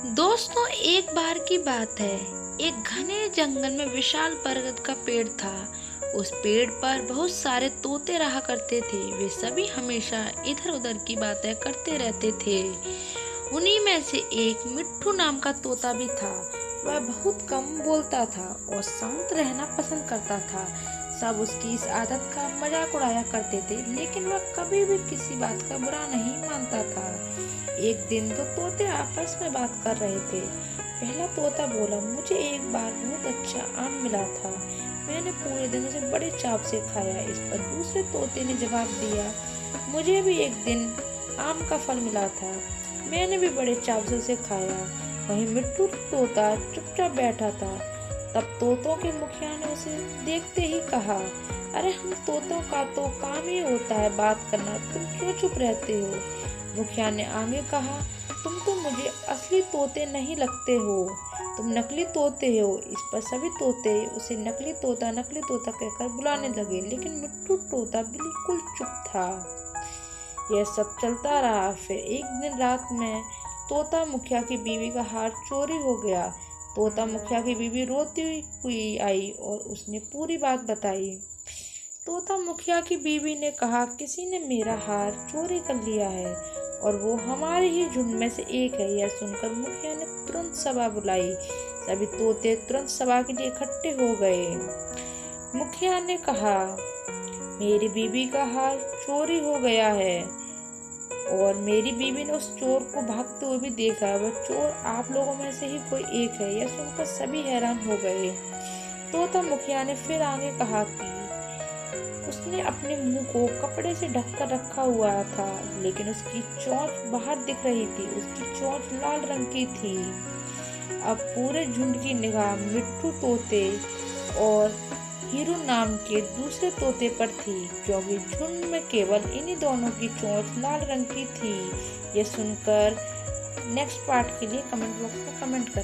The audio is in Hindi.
दोस्तों, एक बार की बात है। एक घने जंगल में विशाल बरगद का पेड़ था। उस पेड़ पर बहुत सारे तोते रहा करते थे। वे सभी हमेशा इधर उधर की बातें करते रहते थे। उन्हीं में से एक मिट्ठू नाम का तोता भी था। वह बहुत कम बोलता था और शांत रहना पसंद करता था। सब उसकी इस आदत का मजाक उड़ाया करते थे, लेकिन वह कभी भी किसी बात का बुरा नहीं मानता था। एक दिन दो तोते आपस में बात कर रहे थे। पहला तोता बोला, मुझे एक बार बहुत अच्छा आम मिला था। मैंने पूरे दिन उसे बड़े चाव से खाया। इस पर दूसरे तोते ने जवाब दिया, मुझे भी एक दिन आम का फल मिला था। मैंने भी बड़े चाव से उसे खाया। वहीं मिट्टू तोता चुपचाप बैठा था। तब तोतों के मुखिया ने उसे देखते ही कहा, अरे हम तोतों का तो काम ही होता है बात करना, तुम क्यों चुप रहते हो? मुखिया ने आगे कहा, तुम तो मुझे असली तोते नहीं लगते हो, तुम नकली तोते हो। इस पर सभी तोते उसे नकली तोता कहकर बुलाने लगे, लेकिन मिट्टू तोता बिल्कुल चुप था। यह सब चलता रहा। फिर एक दिन रात में तोता मुखिया की बीवी का हार चोरी हो गया। तोता मुखिया की बीवी रोती हुई आई और उसने पूरी बात बताई। तोता मुखिया की बीवी ने कहा, किसी ने मेरा हार चोरी कर लिया है और वो हमारे ही झुंड में से एक है। यह सुनकर मुखिया ने तुरंत सभा बुलाई। सभी तोते तुरंत सभा के लिए इकट्ठे हो गए। मुखिया ने कहा, मेरी बीवी का हार चोरी हो गया है और मेरी बीवी ने उस चोर को भागते हुए भी देखा है। वह चोर आप लोगों में से ही कोई एक है। यह सुनकर सभी हैरान हो गए। तोता मुखिया ने फिर आगे कहा कि उसने अपने मुंह को कपड़े से ढककर रखा हुआ था, लेकिन उसकी चोंच बाहर दिख रही थी। उसकी चोंच लाल रंग की थी। अब पूरे झुंड की निगाह मिट्टू तोते और हीरू नाम के दूसरे तोते पर थी, क्योंकि झुंड में केवल इन्हीं दोनों की चोंच लाल रंग की थी। यह सुनकर नेक्स्ट पार्ट के लिए कमेंट बॉक्स में कमेंट करें।